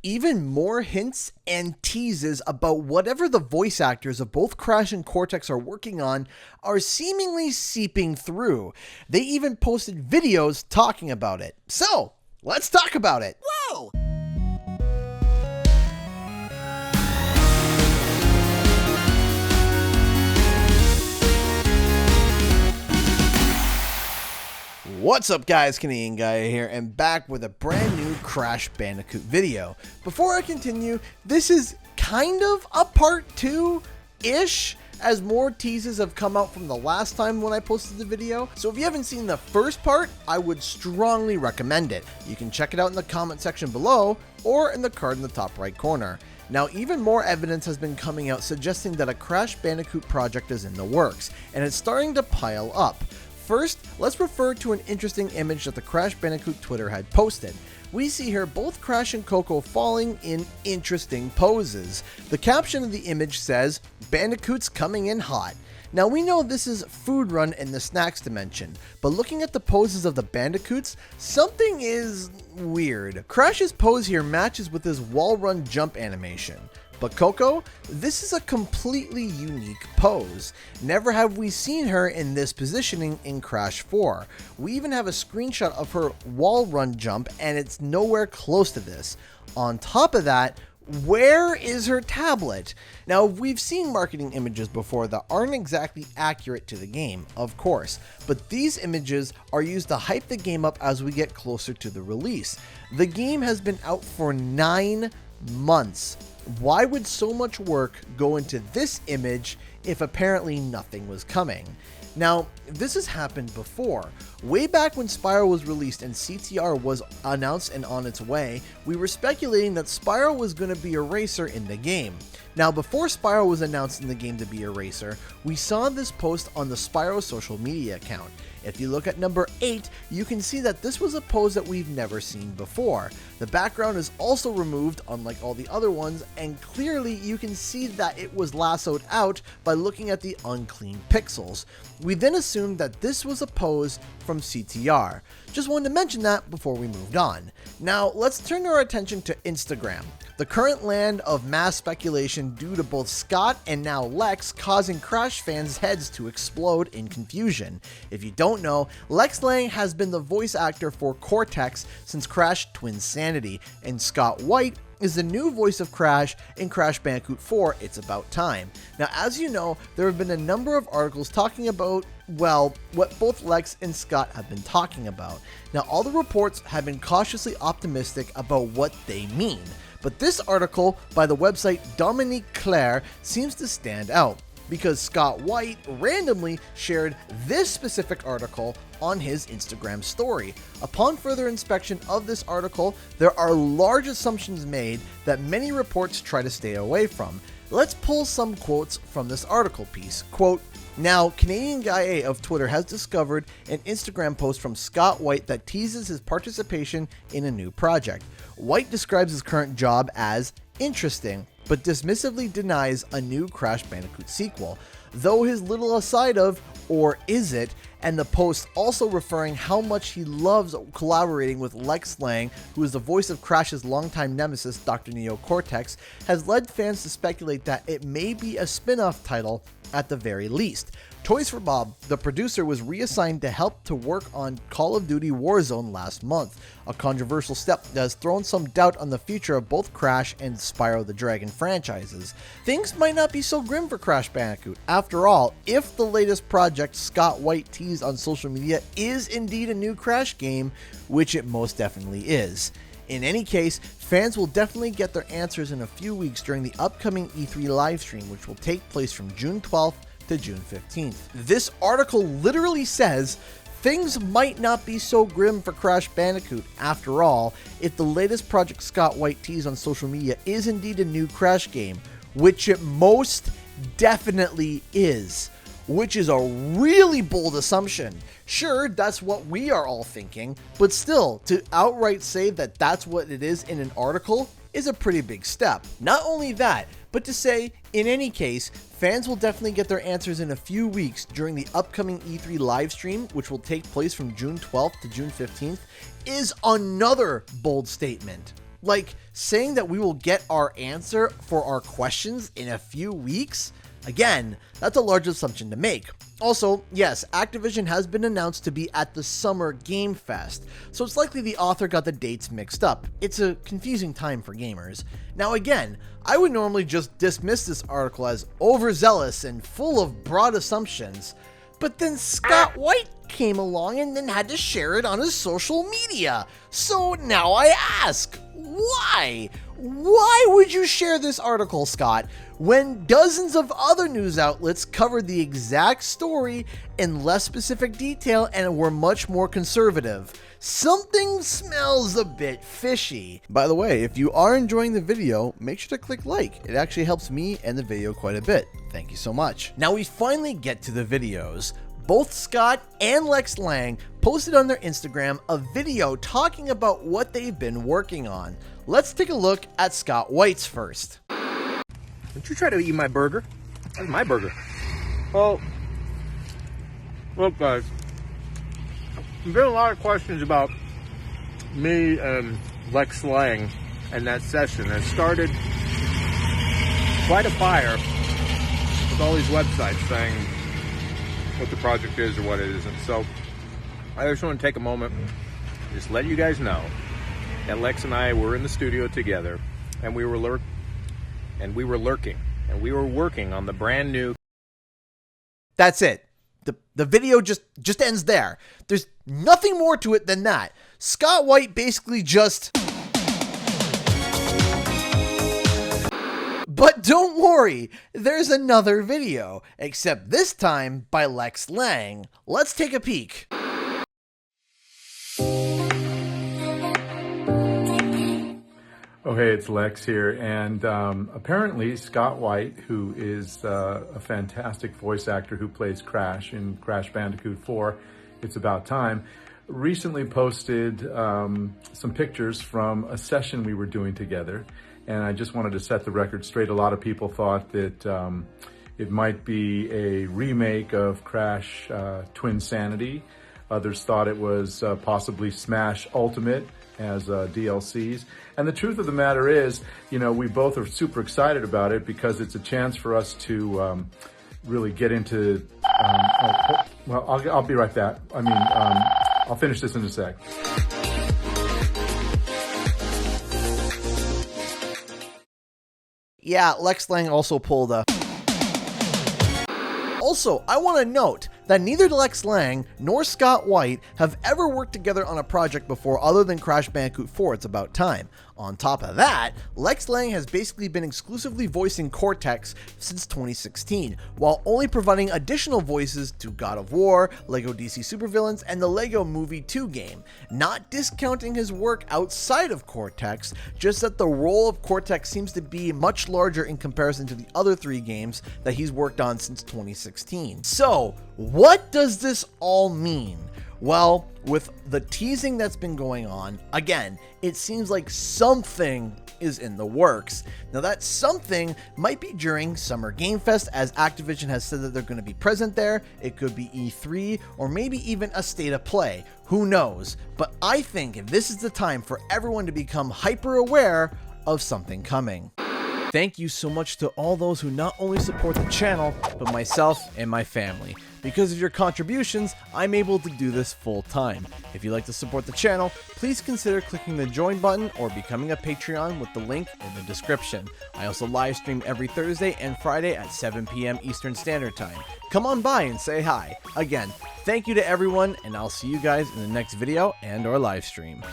Even more hints and teases about whatever the voice actors of both Crash and Cortex are working on are seemingly seeping through. They even posted videos talking about it. So, let's talk about it. Whoa! What's up guys, Canadian Guy here, and back with a brand new Crash Bandicoot video. Before I continue, this is kind of a part 2-ish, as more teases have come out from the last time when I posted the video. So if you haven't seen the first part, I would strongly recommend it. You can check it out in the comment section below, or in the card in the top right corner. Now, even more evidence has been coming out suggesting that a Crash Bandicoot project is in the works, and it's starting to pile up. First, let's refer to an interesting image that the Crash Bandicoot Twitter had posted. We see here both Crash and Coco falling in interesting poses. The caption of the image says, "Bandicoot's coming in hot." Now we know this is Food Run in the snacks dimension, but looking at the poses of the Bandicoots, something is weird. Crash's pose here matches with his wall run jump animation. But Coco, this is a completely unique pose. Never have we seen her in this positioning in Crash 4. We even have a screenshot of her wall run jump and it's nowhere close to this. On top of that, where is her tablet? Now, we've seen marketing images before that aren't exactly accurate to the game, of course, but these images are used to hype the game up as we get closer to the release. The game has been out for 9 months. Why would so much work go into this image if apparently nothing was coming? Now, this has happened before. Way back when Spyro was released and CTR was announced and on its way, we were speculating that Spyro was going to be a racer in the game. Now, before Spyro was announced in the game to be a racer, we saw this post on the Spyro social media account. If you look at number 8, you can see that this was a pose that we've never seen before. The background is also removed, unlike all the other ones, and clearly you can see that it was lassoed out by looking at the unclean pixels. We then assumed that this was a pose from CTR. Just wanted to mention that before we moved on. Now, let's turn our attention to Instagram, the current land of mass speculation due to both Scott and now Lex causing Crash fans' heads to explode in confusion. If you don't know, Lex Lang has been the voice actor for Cortex since Crash Twin Sanity, and Scott Whyte is the new voice of Crash in Crash Bandicoot 4 It's About Time. Now, as you know, there have been a number of articles talking about, well, what both Lex and Scott have been talking about. Now, all the reports have been cautiously optimistic about what they mean, but this article by the website Dominique Claire seems to stand out, because Scott Whyte randomly shared this specific article on his Instagram story. Upon further inspection of this article, there are large assumptions made that many reports try to stay away from. Let's pull some quotes from this article piece. Quote, "Now, Canadian Guy A of Twitter has discovered an Instagram post from Scott Whyte that teases his participation in a new project. Whyte describes his current job as interesting, but dismissively denies a new Crash Bandicoot sequel, though his little aside of, or is it, and the post also referring how much he loves collaborating with Lex Lang, who is the voice of Crash's longtime nemesis, Dr. Neo Cortex, has led fans to speculate that it may be a spin-off title at the very least. Toys for Bob, the producer, was reassigned to help to work on Call of Duty Warzone last month, a controversial step that has thrown some doubt on the future of both Crash and Spyro the Dragon franchises. Things might not be so grim for Crash Bandicoot. After all, if the latest project Scott Whyte teased on social media is indeed a new Crash game, which it most definitely is. In any case, fans will definitely get their answers in a few weeks during the upcoming E3 livestream, which will take place from June 12th to June 15th. This article literally says, things might not be so grim for Crash Bandicoot. After all, if the latest project Scott Whyte teased on social media is indeed a new Crash game, which it most definitely is, which is a really bold assumption. Sure, that's what we are all thinking, but still, to outright say that that's what it is in an article is a pretty big step. Not only that, but to say, in any case, fans will definitely get their answers in a few weeks during the upcoming E3 livestream, which will take place from June 12th to June 15th, is another bold statement. Like, saying that we will get our answer for our questions in a few weeks? Again, that's a large assumption to make. Also, yes, Activision has been announced to be at the Summer Game Fest, so it's likely the author got the dates mixed up. It's a confusing time for gamers. Now again, I would normally just dismiss this article as overzealous and full of broad assumptions, but then Scott Whyte came along and then had to share it on his social media. So now I ask, why? Why would you share this article, Scott, when dozens of other news outlets covered the exact story in less specific detail and were much more conservative? Something smells a bit fishy. By the way, if you are enjoying the video, make sure to click like. It actually helps me and the video quite a bit. Thank you so much. Now we finally get to the videos. Both Scott and Lex Lang posted on their Instagram a video talking about what they've been working on. Let's take a look at Scott Whyte's first. Don't you try to eat my burger? That's my burger. Well, look guys, there's been a lot of questions about me and Lex Lang and that session. It started quite a fire with all these websites saying what the project is or what it isn't. So I just want to take a moment, just let you guys know that Lex and I were in the studio together, and we were lurking, and we were working on the brand new. That's it. The video just ends there. There's nothing more to it than that. Scott Whyte basically just. But don't worry, there's another video, except this time by Lex Lang. Let's take a peek. Oh, hey, it's Lex here, and apparently Scott Whyte, who is a fantastic voice actor who plays Crash in Crash Bandicoot 4, It's About Time, recently posted some pictures from a session we were doing together, and I just wanted to set the record straight. A lot of people thought that it might be a remake of Crash Twin Sanity. Others thought it was possibly Smash Ultimate as DLCs. And the truth of the matter is, you know, we both are super excited about it because it's a chance for us to really get into, well, I'll be right back. I mean, I'll finish this in a sec. Yeah, Lex Lang also pulled a. Also, I want to note that neither Lex Lang nor Scott Whyte have ever worked together on a project before other than Crash Bandicoot 4 It's About Time. On top of that, Lex Lang has basically been exclusively voicing Cortex since 2016, while only providing additional voices to God of War, LEGO DC Supervillains, and the LEGO Movie 2 game. Not discounting his work outside of Cortex, just that the role of Cortex seems to be much larger in comparison to the other 3 games that he's worked on since 2016. So, what does this all mean? Well, with the teasing that's been going on, again, it seems like something is in the works. Now that something might be during Summer Game Fest, as Activision has said that they're going to be present there. It could be E3 or maybe even a state of play. Who knows? But I think this is the time for everyone to become hyper aware of something coming. Thank you so much to all those who not only support the channel, but myself and my family. Because of your contributions, I'm able to do this full time. If you'd like to support the channel, please consider clicking the join button or becoming a Patreon with the link in the description. I also live stream every Thursday and Friday at 7 p.m. Eastern Standard Time. Come on by and say hi. Again, thank you to everyone, and I'll see you guys in the next video and or live stream.